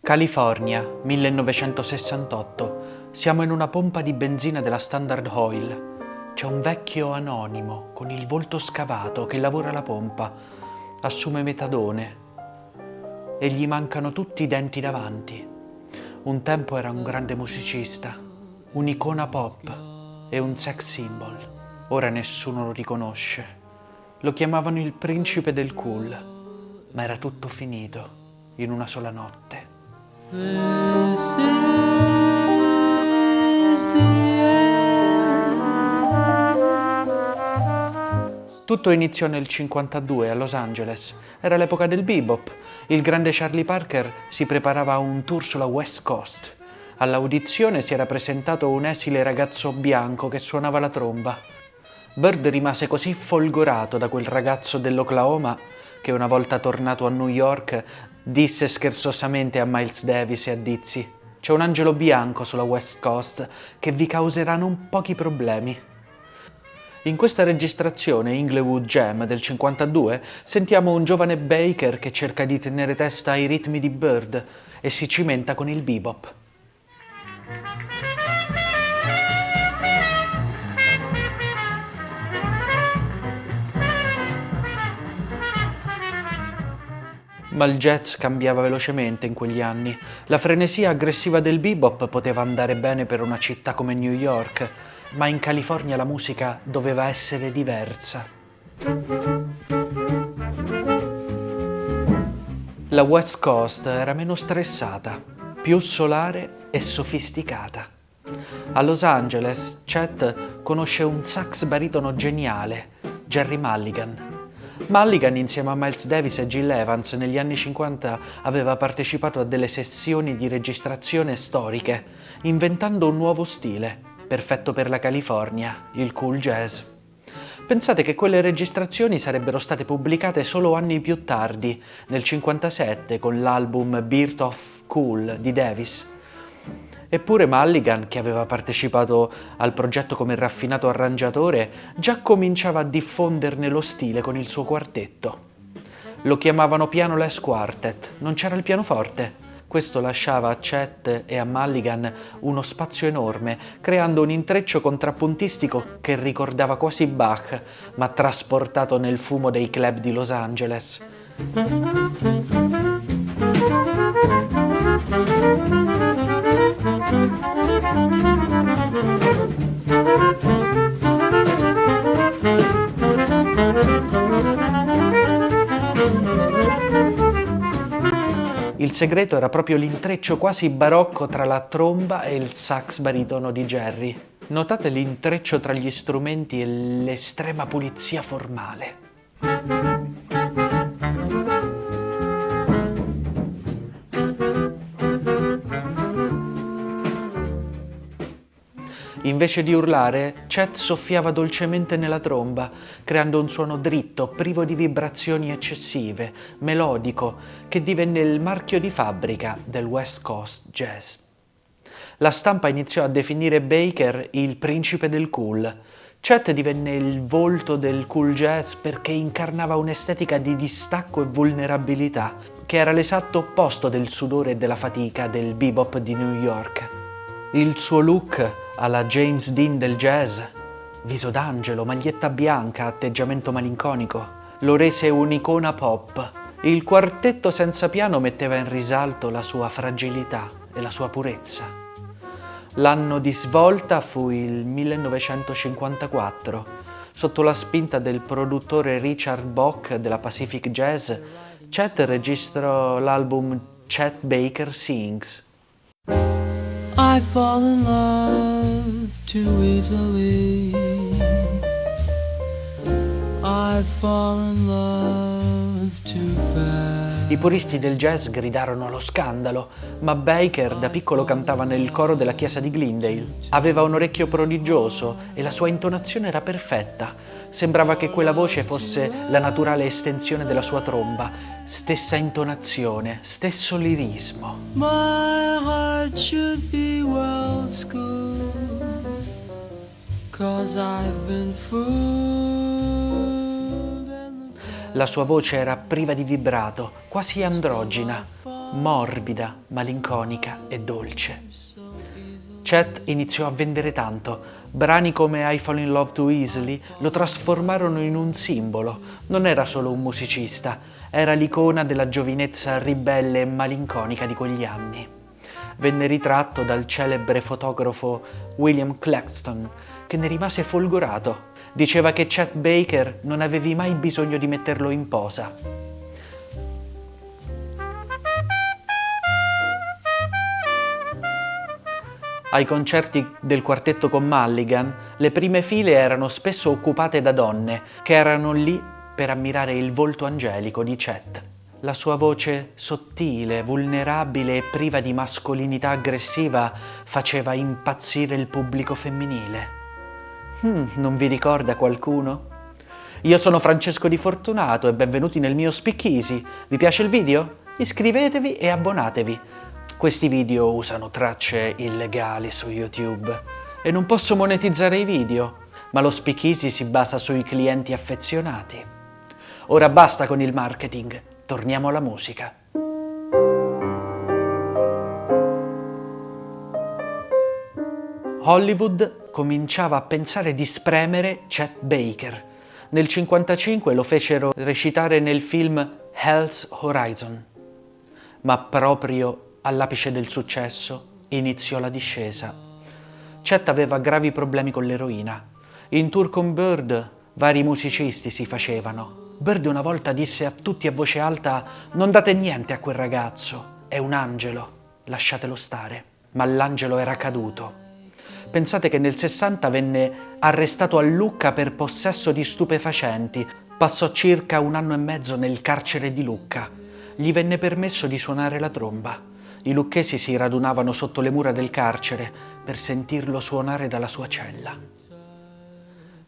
California, 1968. Siamo in una pompa di benzina della Standard Oil. C'è un vecchio anonimo con il volto scavato che lavora alla pompa. Assume metadone e gli mancano tutti i denti davanti. Un tempo era un grande musicista, un'icona pop e un sex symbol. Ora nessuno lo riconosce. Lo chiamavano il principe del cool, ma era tutto finito in una sola notte. This is the end. Tutto iniziò nel 1952 a Los Angeles. Era l'epoca del bebop. Il grande Charlie Parker si preparava a un tour sulla West Coast. All'audizione si era presentato un esile ragazzo bianco che suonava la tromba. Bird rimase così folgorato da quel ragazzo dell'Oklahoma che una volta tornato a New York disse scherzosamente a Miles Davis e a Dizzy: «C'è un angelo bianco sulla West Coast che vi causerà non pochi problemi». In questa registrazione Inglewood Jam del 52 sentiamo un giovane Baker che cerca di tenere testa ai ritmi di Bird e si cimenta con il bebop. Ma il jazz cambiava velocemente in quegli anni. La frenesia aggressiva del bebop poteva andare bene per una città come New York, ma in California la musica doveva essere diversa. La West Coast era meno stressata, più solare e sofisticata. A Los Angeles, Chet conosce un sax baritono geniale, Gerry Mulligan. Mulligan, insieme a Miles Davis e Gil Evans, negli anni 50 aveva partecipato a delle sessioni di registrazione storiche, inventando un nuovo stile, perfetto per la California, il cool jazz. Pensate che quelle registrazioni sarebbero state pubblicate solo anni più tardi, nel 1957, con l'album Birth of Cool di Davis. Eppure Mulligan, che aveva partecipato al progetto come raffinato arrangiatore, già cominciava a diffonderne lo stile con il suo quartetto. Lo chiamavano Pianoless Quartet, non c'era il pianoforte. Questo lasciava a Chet e a Mulligan uno spazio enorme, creando un intreccio contrappuntistico che ricordava quasi Bach, ma trasportato nel fumo dei club di Los Angeles. Il segreto era proprio l'intreccio quasi barocco tra la tromba e il sax baritono di Gerry. Notate l'intreccio tra gli strumenti e l'estrema pulizia formale. Invece di urlare, Chet soffiava dolcemente nella tromba, creando un suono dritto, privo di vibrazioni eccessive, melodico, che divenne il marchio di fabbrica del West Coast Jazz. La stampa iniziò a definire Baker il principe del cool. Chet divenne il volto del cool jazz perché incarnava un'estetica di distacco e vulnerabilità, che era l'esatto opposto del sudore e della fatica del bebop di New York. Il suo look alla James Dean del jazz, viso d'angelo, maglietta bianca, atteggiamento malinconico, lo rese un'icona pop. Il quartetto senza piano metteva in risalto la sua fragilità e la sua purezza. L'anno di svolta fu il 1954. Sotto la spinta del produttore Richard Bock della Pacific Jazz, Chet registrò l'album Chet Baker Sings. I fall in love too easily. I fall in love too fast. I puristi del jazz gridarono allo scandalo, ma Baker da piccolo cantava nel coro della chiesa di Glendale. Aveva un orecchio prodigioso e la sua intonazione era perfetta. Sembrava che quella voce fosse la naturale estensione della sua tromba, stessa intonazione, stesso lirismo. My heart should be well schooled, 'cause I've been fooled. La sua voce era priva di vibrato, quasi androgina. morbida, malinconica e dolce. Chet iniziò a vendere tanto. Brani come I Fall in Love Too Easily lo trasformarono in un simbolo. Non era solo un musicista, era l'icona della giovinezza ribelle e malinconica di quegli anni. Venne ritratto dal celebre fotografo William Claxton, che ne rimase folgorato. Diceva che Chet Baker non avevi mai bisogno di metterlo in posa. Ai concerti del quartetto con Mulligan, le prime file erano spesso occupate da donne che erano lì per ammirare il volto angelico di Chet. La sua voce sottile, vulnerabile e priva di mascolinità aggressiva faceva impazzire il pubblico femminile. Non vi ricorda qualcuno? Io sono Francesco Di Fortunato e benvenuti nel mio Speakeasy. Vi piace il video? Iscrivetevi e abbonatevi. Questi video usano tracce illegali su YouTube e non posso monetizzare i video, ma lo Speakeasy si basa sui clienti affezionati. Ora basta con il marketing, torniamo alla musica. Hollywood cominciava a pensare di spremere Chet Baker. Nel 1955 lo fecero recitare nel film Hell's Horizon, ma proprio all'apice del successo iniziò la discesa. Chet aveva gravi problemi con l'eroina. In tour con Bird vari musicisti si facevano. Bird una volta disse a tutti a voce alta: «Non date niente a quel ragazzo, è un angelo, lasciatelo stare». Ma l'angelo era caduto. Pensate che nel 60 venne arrestato a Lucca per possesso di stupefacenti. Passò circa 1 anno e mezzo nel carcere di Lucca. Gli venne permesso di suonare la tromba. I lucchesi si radunavano sotto le mura del carcere per sentirlo suonare dalla sua cella.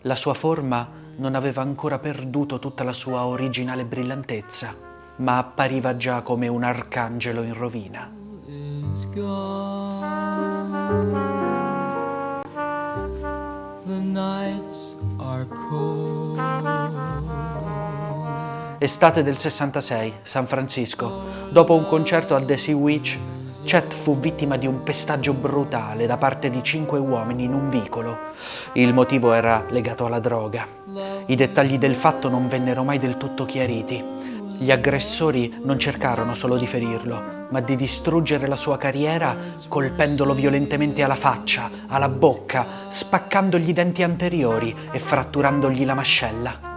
La sua forma non aveva ancora perduto tutta la sua originale brillantezza, ma appariva già come un arcangelo in rovina. The nights are cold. Estate del 66, San Francisco. Dopo un concerto al The Sea Witch, Chet fu vittima di un pestaggio brutale da parte di 5 uomini in un vicolo. Il motivo era legato alla droga. I dettagli del fatto non vennero mai del tutto chiariti. Gli aggressori non cercarono solo di ferirlo, ma di distruggere la sua carriera colpendolo violentemente alla faccia, alla bocca, spaccandogli i denti anteriori e fratturandogli la mascella.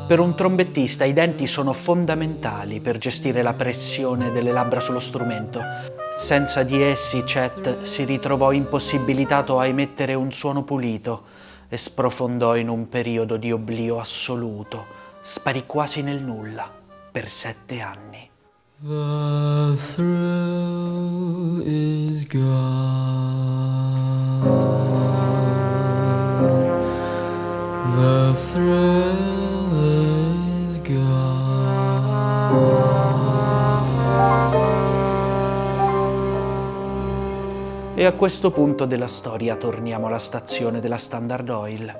Per un trombettista i denti sono fondamentali per gestire la pressione delle labbra sullo strumento. Senza di essi Chet si ritrovò impossibilitato a emettere un suono pulito e sprofondò in un periodo di oblio assoluto. Sparì quasi nel nulla per 7 anni. The thrill is gone. The thrill is gone. E a questo punto della storia torniamo alla stazione della Standard Oil.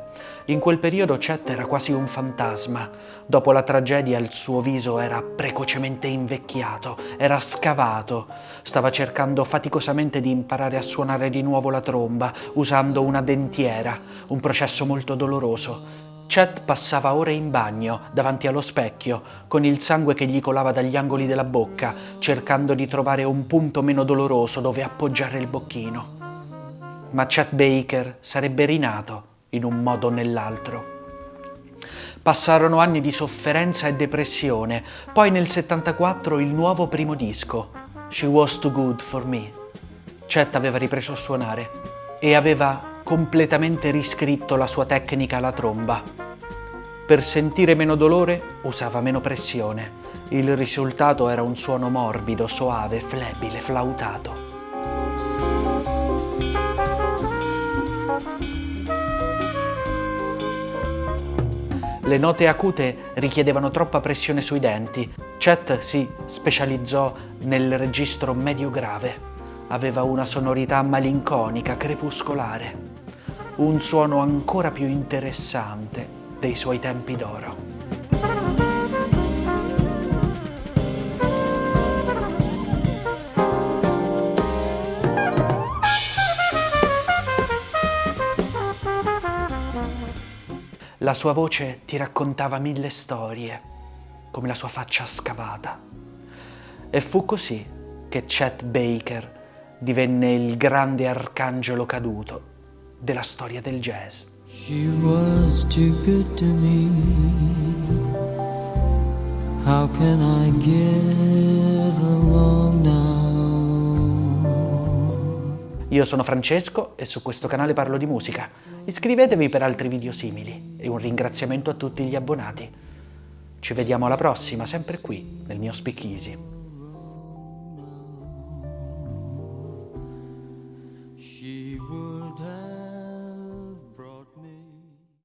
In quel periodo Chet era quasi un fantasma. Dopo la tragedia il suo viso era precocemente invecchiato, era scavato. Stava cercando faticosamente di imparare a suonare di nuovo la tromba, usando una dentiera, un processo molto doloroso. Chet passava ore in bagno, davanti allo specchio, con il sangue che gli colava dagli angoli della bocca, cercando di trovare un punto meno doloroso dove appoggiare il bocchino. Ma Chet Baker sarebbe rinato in un modo o nell'altro. Passarono anni di sofferenza e depressione, poi nel 74 il nuovo primo disco, She Was Too Good For Me. Chet aveva ripreso a suonare e aveva completamente riscritto la sua tecnica alla tromba. Per sentire meno dolore usava meno pressione. Il risultato era un suono morbido, soave, flebile, flautato. Le note acute richiedevano troppa pressione sui denti. Chet si specializzò nel registro medio-grave. Aveva una sonorità malinconica, crepuscolare. Un suono ancora più interessante dei suoi tempi d'oro. La sua voce ti raccontava 1000 storie, come la sua faccia scavata. E fu così che Chet Baker divenne il grande arcangelo caduto della storia del jazz. She was too good to me. How can I get along now? Io sono Francesco e su questo canale parlo di musica. Iscrivetevi per altri video simili e un ringraziamento a tutti gli abbonati. Ci vediamo alla prossima, sempre qui, nel mio Speakeasy.